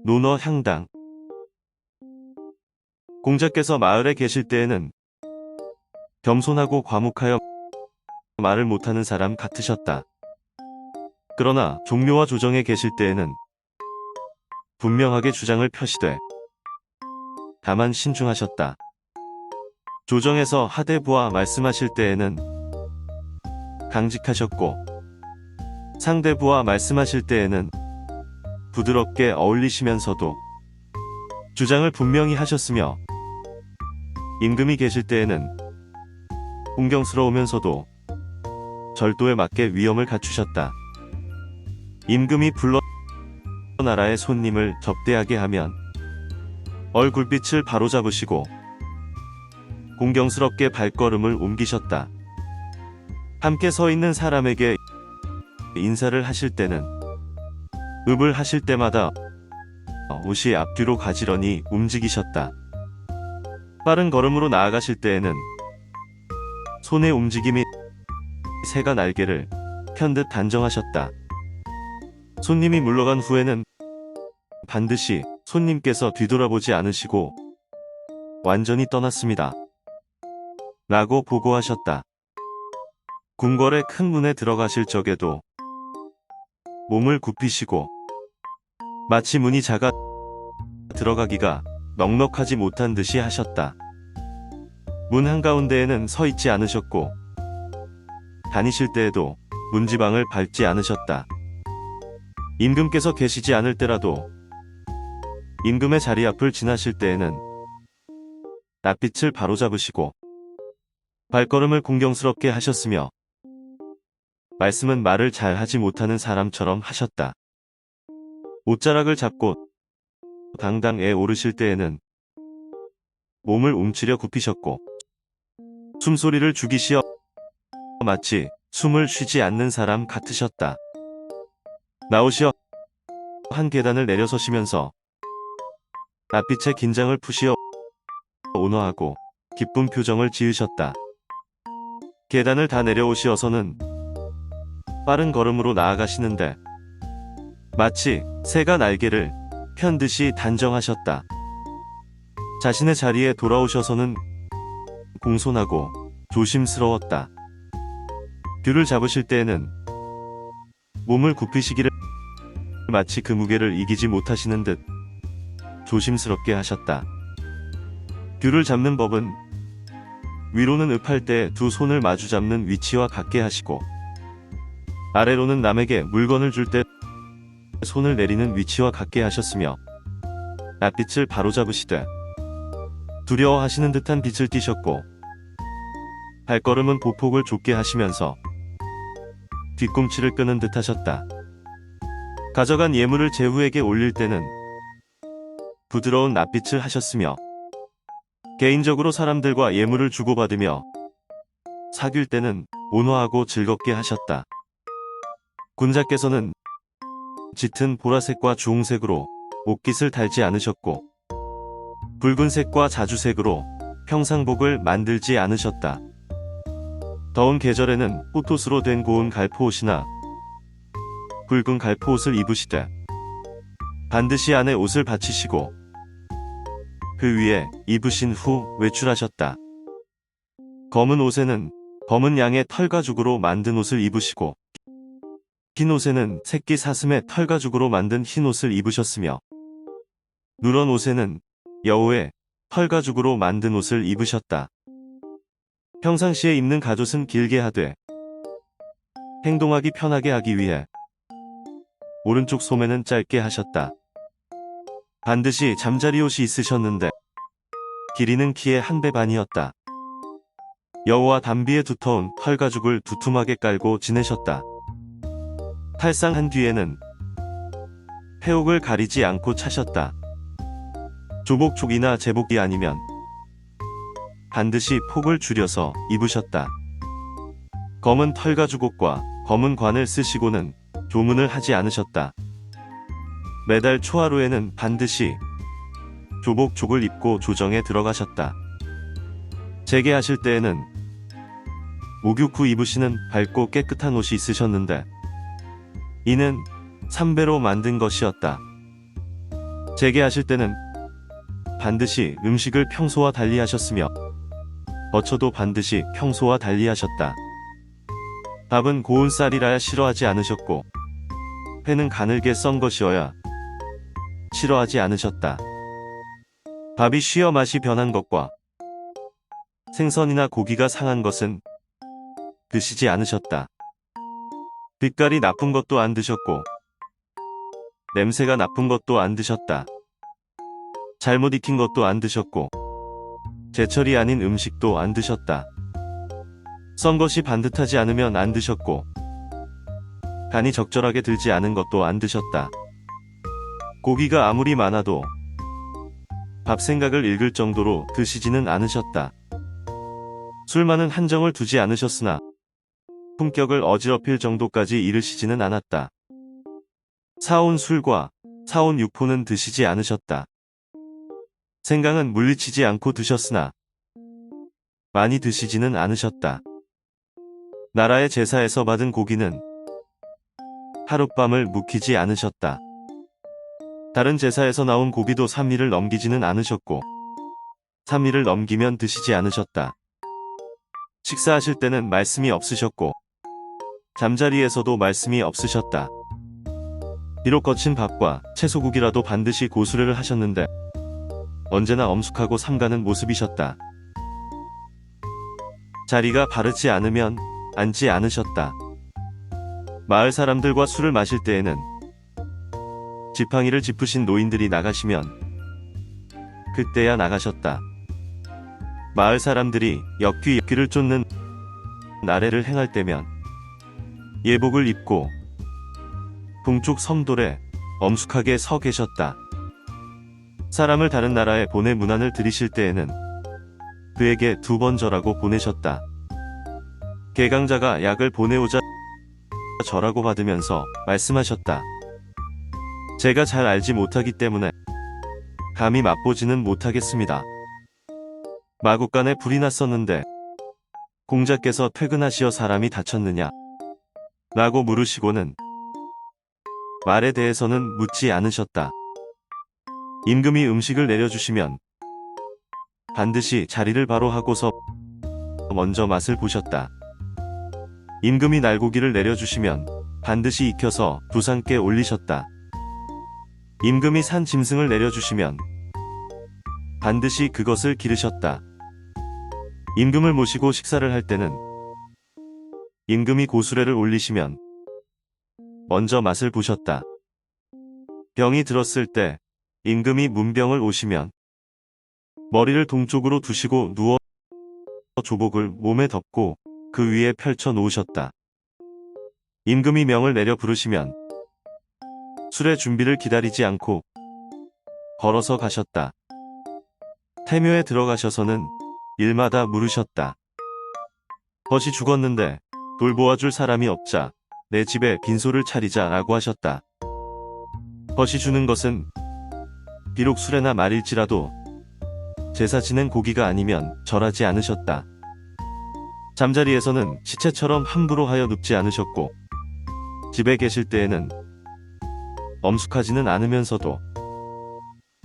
논어 향당. 공자께서 마을에 계실 때에는 겸손하고 과묵하여 말을 못하는 사람 같으셨다. 그러나 종묘와 조정에 계실 때에는 분명하게 주장을 펴시되 다만 신중하셨다. 조정에서 하대부와 말씀하실 때에는 강직하셨고 상대부와 말씀하실 때에는 부드럽게 어울리시면서도 주장을 분명히 하셨으며 임금이 계실 때에는 공경스러우면서도 절도에 맞게 위엄을 갖추셨다. 임금이 불러 나라의 손님을 접대하게 하면 얼굴빛을 바로잡으시고 공경스럽게 발걸음을 옮기셨다. 함께 서 있는 사람에게 인사를 하실 때는 읍을 하실 때마다 옷이 앞뒤로 가지런히 움직이셨다. 빠른 걸음으로 나아가실 때에는 손의 움직임이 새가 날개를 편 듯 단정하셨다. 손님이 물러간 후에는 반드시 손님께서 뒤돌아보지 않으시고 완전히 떠났습니다. 라고 보고하셨다. 궁궐의 큰 문에 들어가실 적에도 몸을 굽히시고 마치 문이 작아 들어가기가 넉넉하지 못한 듯이 하셨다. 문 한가운데에는 서 있지 않으셨고 다니실 때에도 문지방을 밟지 않으셨다. 임금께서 계시지 않을 때라도 임금의 자리 앞을 지나실 때에는 낯빛을 바로잡으시고 발걸음을 공경스럽게 하셨으며 말씀은 말을 잘 하지 못하는 사람처럼 하셨다. 옷자락을 잡고 당당에 오르실 때에는 몸을 움츠려 굽히셨고 숨소리를 죽이시어 마치 숨을 쉬지 않는 사람 같으셨다. 나오시어 한 계단을 내려서시면서 낯빛에 긴장을 푸시어 온화하고 기쁜 표정을 지으셨다. 계단을 다 내려오시어서는 빠른 걸음으로 나아가시는데 마치 새가 날개를 편 듯이 단정하셨다. 자신의 자리에 돌아오셔서는 공손하고 조심스러웠다. 귤을 잡으실 때에는 몸을 굽히시기를 마치 그 무게를 이기지 못하시는 듯 조심스럽게 하셨다. 귤을 잡는 법은 위로는 읍할 때 두 손을 마주 잡는 위치와 같게 하시고 아래로는 남에게 물건을 줄 때 손을 내리는 위치와 같게 하셨으며 낯빛을 바로잡으시되 두려워하시는 듯한 빛을 띠셨고 발걸음은 보폭을 좁게 하시면서 뒤꿈치를 끄는 듯 하셨다. 가져간 예물을 제후에게 올릴 때는 부드러운 낯빛을 하셨으며 개인적으로 사람들과 예물을 주고받으며 사귈 때는 온화하고 즐겁게 하셨다. 군자께서는 짙은 보라색과 주홍색으로 옷깃을 달지 않으셨고 붉은색과 자주색으로 평상복을 만들지 않으셨다. 더운 계절에는 꽃옷으로 된 고운 갈포옷이나 붉은 갈포옷을 입으시되 반드시 안에 옷을 받치시고 그 위에 입으신 후 외출하셨다. 검은 옷에는 검은 양의 털가죽으로 만든 옷을 입으시고 흰 옷에는 새끼 사슴의 털가죽으로 만든 흰 옷을 입으셨으며 누런 옷에는 여우의 털가죽으로 만든 옷을 입으셨다. 평상시에 입는 가옷은 길게 하되 행동하기 편하게 하기 위해 오른쪽 소매는 짧게 하셨다. 반드시 잠자리 옷이 있으셨는데 길이는 키의 한 배 반이었다. 여우와 담비의 두터운 털가죽을 두툼하게 깔고 지내셨다. 탈상한 뒤에는 폐옥을 가리지 않고 차셨다. 조복족이나 제복이 아니면 반드시 폭을 줄여서 입으셨다. 검은 털가죽옷과 검은 관을 쓰시고는 조문을 하지 않으셨다. 매달 초하루에는 반드시 조복족을 입고 조정에 들어가셨다. 재개하실 때에는 목욕 후 입으시는 밝고 깨끗한 옷이 있으셨는데 이는 삼배로 만든 것이었다. 재개하실 때는 반드시 음식을 평소와 달리 하셨으며 버쳐도 반드시 평소와 달리 하셨다. 밥은 고운 쌀이라야 싫어하지 않으셨고 회는 가늘게 썬 것이어야 싫어하지 않으셨다. 밥이 쉬어 맛이 변한 것과 생선이나 고기가 상한 것은 드시지 않으셨다. 빛깔이 나쁜 것도 안 드셨고 냄새가 나쁜 것도 안 드셨다. 잘못 익힌 것도 안 드셨고 제철이 아닌 음식도 안 드셨다. 썬 것이 반듯하지 않으면 안 드셨고 간이 적절하게 들지 않은 것도 안 드셨다. 고기가 아무리 많아도 밥 생각을 읽을 정도로 드시지는 않으셨다. 술만은 한정을 두지 않으셨으나 품격을 어지럽힐 정도까지 이르시지는 않았다. 사온 술과 사온 육포는 드시지 않으셨다. 생강은 물리치지 않고 드셨으나 많이 드시지는 않으셨다. 나라의 제사에서 받은 고기는 하룻밤을 묵히지 않으셨다. 다른 제사에서 나온 고기도 3일을 넘기지는 않으셨고 3일을 넘기면 드시지 않으셨다. 식사하실 때는 말씀이 없으셨고 잠자리에서도 말씀이 없으셨다. 비록 거친 밥과 채소국이라도 반드시 고수레를 하셨는데 언제나 엄숙하고 삼가는 모습이셨다. 자리가 바르지 않으면 앉지 않으셨다. 마을 사람들과 술을 마실 때에는 지팡이를 짚으신 노인들이 나가시면 그때야 나가셨다. 마을 사람들이 역귀를 쫓는 나래를 행할 때면 예복을 입고 동쪽 섬돌에 엄숙하게 서 계셨다. 사람을 다른 나라에 보내 문안을 드리실 때에는 그에게 2번 절하고 보내셨다. 개강자가 약을 보내오자 절하고 받으면서 말씀하셨다. 제가 잘 알지 못하기 때문에 감히 맛보지는 못하겠습니다. 마국간에 불이 났었는데 공자께서 퇴근하시어 사람이 다쳤느냐? 라고 물으시고는 말에 대해서는 묻지 않으셨다. 임금이 음식을 내려주시면 반드시 자리를 바로 하고서 먼저 맛을 보셨다. 임금이 날고기를 내려주시면 반드시 익혀서 두상께 올리셨다. 임금이 산 짐승을 내려주시면 반드시 그것을 기르셨다. 임금을 모시고 식사를 할 때는 임금이 고수레를 올리시면 먼저 맛을 보셨다. 병이 들었을 때 임금이 문병을 오시면 머리를 동쪽으로 두시고 누워 조복을 몸에 덮고 그 위에 펼쳐 놓으셨다. 임금이 명을 내려 부르시면 술의 준비를 기다리지 않고 걸어서 가셨다. 태묘에 들어가셔서는 일마다 물으셨다. 벗이 죽었는데 돌보아줄 사람이 없자 내 집에 빈소를 차리자 라고 하셨다. 벗이 주는 것은 비록 수레나 말일지라도 제사 지낸 고기가 아니면 절하지 않으셨다. 잠자리에서는 시체처럼 함부로 하여 눕지 않으셨고 집에 계실 때에는 엄숙하지는 않으면서도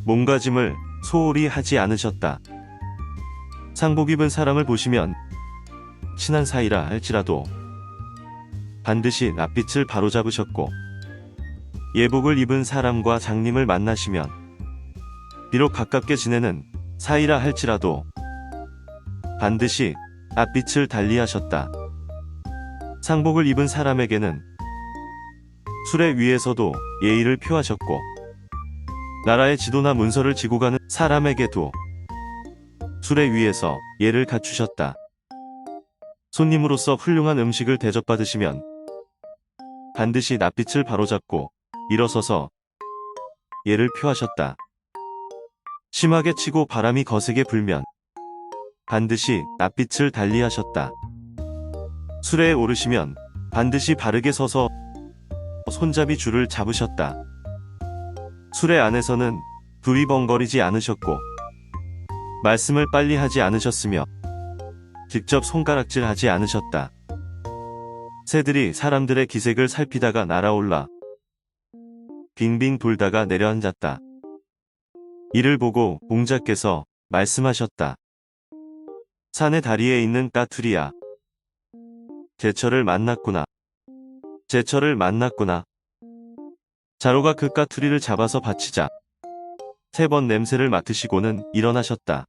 몸가짐을 소홀히 하지 않으셨다. 상복 입은 사람을 보시면 친한 사이라 할지라도 반드시 낯빛을 바로잡으셨고 예복을 입은 사람과 장님을 만나시면 비록 가깝게 지내는 사이라 할지라도 반드시 낯빛을 달리하셨다. 상복을 입은 사람에게는 수레 위에서도 예의를 표하셨고 나라의 지도나 문서를 지고 가는 사람에게도 수레 위에서 예를 갖추셨다. 손님으로서 훌륭한 음식을 대접받으시면 반드시 낯빛을 바로잡고 일어서서 예를 표하셨다. 심하게 치고 바람이 거세게 불면 반드시 낯빛을 달리하셨다. 수레에 오르시면 반드시 바르게 서서 손잡이 줄을 잡으셨다. 수레 안에서는 두리번거리지 않으셨고 말씀을 빨리 하지 않으셨으며 직접 손가락질하지 않으셨다. 새들이 사람들의 기색을 살피다가 날아올라 빙빙 돌다가 내려앉았다. 이를 보고 공자께서 말씀하셨다. 산의 다리에 있는 까투리야. 제철을 만났구나. 제철을 만났구나. 자로가 그 까투리를 잡아서 바치자 3번 냄새를 맡으시고는 일어나셨다.